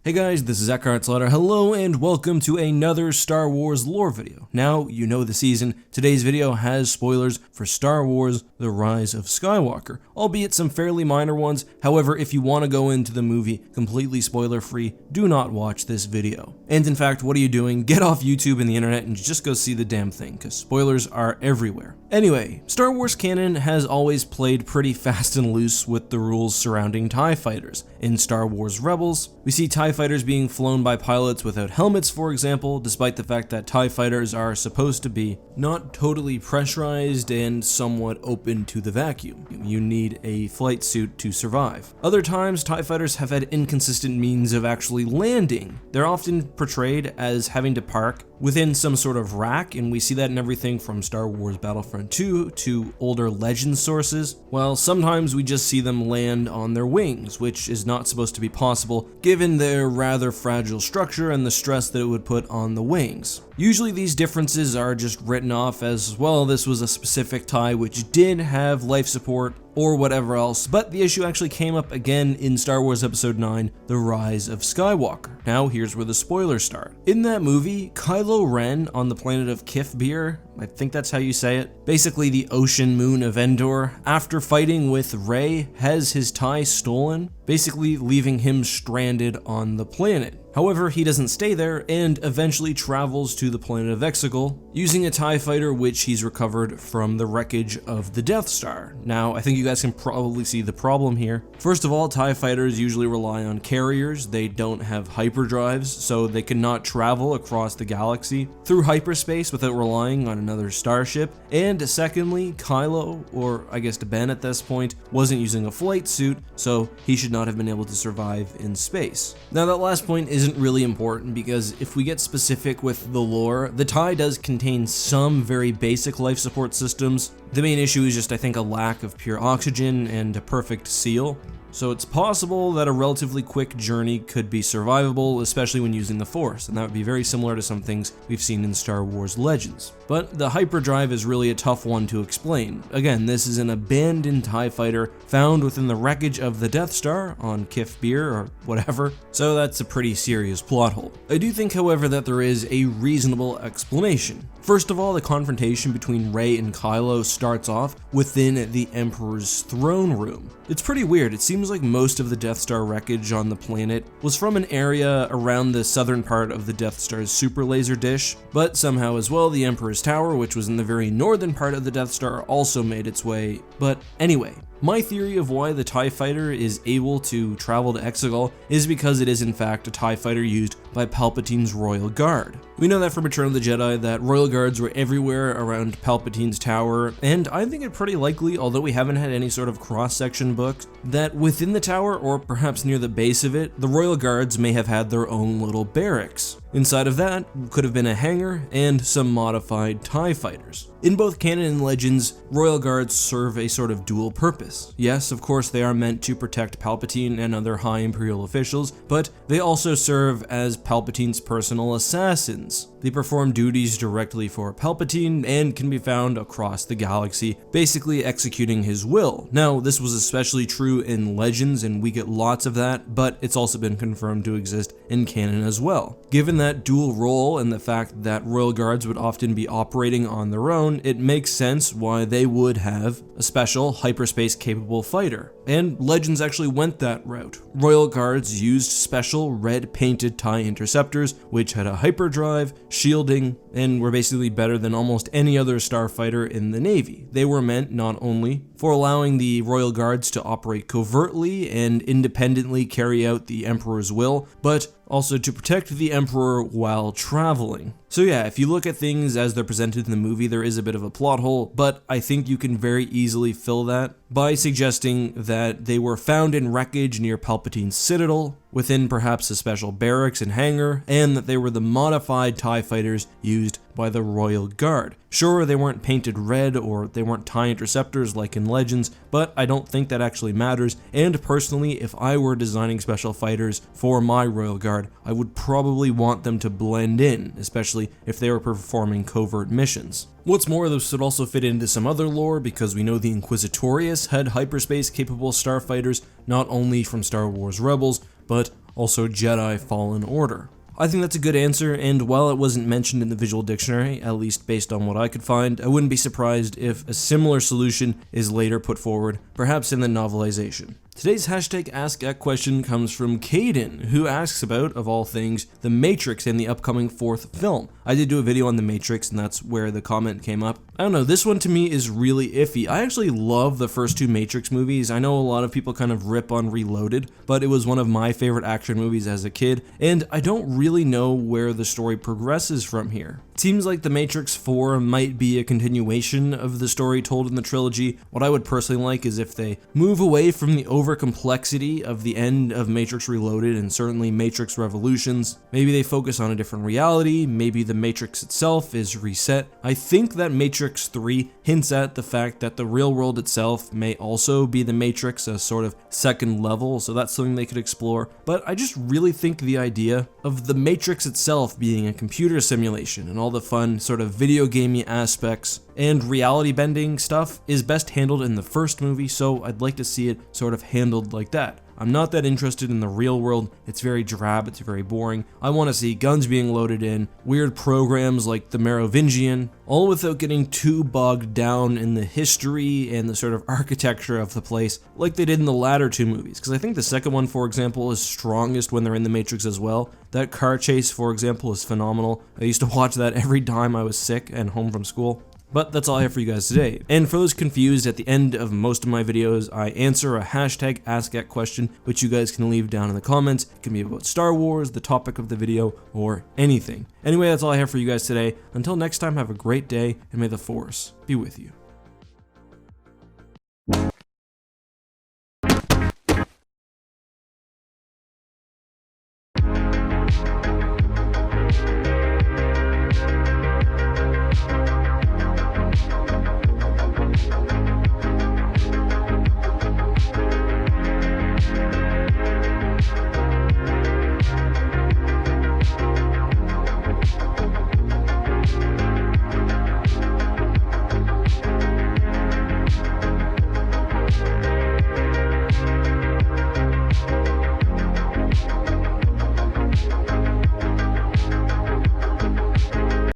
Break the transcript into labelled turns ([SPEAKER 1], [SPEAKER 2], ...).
[SPEAKER 1] Hey guys, this is EckhartsLadder. Hello and welcome to another Star Wars lore video. Now, you know the season. Today's video has spoilers for Star Wars: The Rise of Skywalker, albeit some fairly minor ones. However, if you want to go into the movie completely spoiler-free, do not watch this video. And in fact, what are you doing? Get off YouTube and the internet and just go see the damn thing, because spoilers are everywhere. Anyway, Star Wars canon has always played pretty fast and loose with the rules surrounding TIE fighters. In Star Wars Rebels, we see TIE fighters being flown by pilots without helmets, for example, despite the fact that TIE fighters are supposed to be not totally pressurized and somewhat open to the vacuum. You need a flight suit to survive. Other times, TIE fighters have had inconsistent means of actually landing. They're often portrayed as having to park within some sort of rack, and we see that in everything from Star Wars Battlefront 2 to older Legends sources, while sometimes we just see them land on their wings, which is not supposed to be possible given their rather fragile structure and the stress that it would put on the wings. Usually these differences are just written off as, well, this was a specific TIE which did have life support or whatever else, but the issue actually came up again in Star Wars Episode 9, The Rise of Skywalker. Now here's where the spoilers start. In that movie, Kylo Ren on the planet of Kifbir, I think that's how you say it, basically the ocean moon of Endor, after fighting with Rey, has his TIE stolen, basically leaving him stranded on the planet. However, he doesn't stay there and eventually travels to the planet of Exegol using a TIE fighter which he's recovered from the wreckage of the Death Star. Now, I think you guys can probably see the problem here. First of all, TIE fighters usually rely on carriers. They don't have hyperdrives, so they cannot travel across the galaxy through hyperspace without relying on another starship. And secondly, Kylo, or I guess Ben at this point, wasn't using a flight suit, so he should not have been able to survive in space. Now, that last point isn't really important because if we get specific with the lore, the TIE does contain some very basic life support systems. The main issue is just, I think, a lack of pure oxygen and a perfect seal. So it's possible that a relatively quick journey could be survivable, especially when using the Force, and that would be very similar to some things we've seen in Star Wars Legends. But the hyperdrive is really a tough one to explain. Again, this is an abandoned TIE fighter found within the wreckage of the Death Star on Kifbir or whatever, so that's a pretty serious plot hole. I do think, however, that there is a reasonable explanation. First of all, the confrontation between Rey and Kylo starts off within the Emperor's throne room. It's pretty weird. It seems like most of the Death Star wreckage on the planet was from an area around the southern part of the Death Star's super laser dish, but somehow as well the Emperor's Tower, which was in the very northern part of the Death Star, also made its way. But anyway, my theory of why the TIE fighter is able to travel to Exegol is because it is in fact a TIE fighter used by Palpatine's Royal Guard. We know that from Return of the Jedi that Royal Guards were everywhere around Palpatine's tower, and I think it pretty likely, although we haven't had any sort of cross-section books, that within the tower, or perhaps near the base of it, the Royal Guards may have had their own little barracks. Inside of that could have been a hangar and some modified TIE fighters. In both canon and Legends, Royal Guards serve a sort of dual purpose. Yes, of course they are meant to protect Palpatine and other high Imperial officials, but they also serve as Palpatine's personal assassins. They perform duties directly for Palpatine and can be found across the galaxy, basically executing his will. Now, this was especially true in Legends, and we get lots of that, but it's also been confirmed to exist in canon as well. Given that dual role and the fact that Royal Guards would often be operating on their own, it makes sense why they would have a special hyperspace-capable fighter. And Legends actually went that route. Royal Guards used special red-painted TIE interceptors, which had a hyperdrive, shielding, and were basically better than almost any other starfighter in the Navy. They were meant not only for allowing the Royal Guards to operate covertly and independently carry out the Emperor's will, but also to protect the Emperor while traveling. So yeah, if you look at things as they're presented in the movie, there is a bit of a plot hole, but I think you can very easily fill that by suggesting that they were found in wreckage near Palpatine's Citadel, within perhaps a special barracks and hangar, and that they were the modified TIE fighters used by the Royal Guard. Sure, they weren't painted red or they weren't TIE interceptors like in Legends, but I don't think that actually matters, and personally, if I were designing special fighters for my Royal Guard, I would probably want them to blend in, especially if they were performing covert missions. What's more, this would also fit into some other lore because we know the Inquisitorius had hyperspace-capable starfighters, not only from Star Wars Rebels, but also Jedi Fallen Order. I think that's a good answer, and while it wasn't mentioned in the visual dictionary, at least based on what I could find, I wouldn't be surprised if a similar solution is later put forward, perhaps in the novelization. Today's hashtag AskEck question comes from Caden, who asks about, of all things, The Matrix and the upcoming 4th film. I did do a video on The Matrix, and that's where the comment came up. I don't know, this one to me is really iffy. I actually love the first 2 Matrix movies. I know a lot of people kind of rip on Reloaded, but it was one of my favorite action movies as a kid, and I don't really know where the story progresses from here. It seems like The Matrix 4 might be a continuation of the story told in the trilogy. What I would personally like is if they move away from the over-complexity of the end of Matrix Reloaded and certainly Matrix Revolutions. Maybe they focus on a different reality, maybe the Matrix itself is reset. I think that Matrix 3 hints at the fact that the real world itself may also be the Matrix, a sort of second level, so that's something they could explore. But I just really think the idea of the Matrix itself being a computer simulation and all the fun sort of video gamey aspects and reality bending stuff is best handled in the first movie, so I'd like to see it sort of handled like that. I'm not that interested in the real world. It's very drab, it's very boring. I want to see guns being loaded in, weird programs like the Merovingian, all without getting too bogged down in the history and the sort of architecture of the place like they did in the latter 2 movies. Because I think the second one, for example, is strongest when they're in the Matrix as well. That car chase, for example, is phenomenal. I used to watch that every time I was sick and home from school. But that's all I have for you guys today. And for those confused, at the end of most of my videos, I answer a hashtag AskEck question, which you guys can leave down in the comments. It can be about Star Wars, the topic of the video, or anything. Anyway, that's all I have for you guys today. Until next time, have a great day, and may the Force be with you.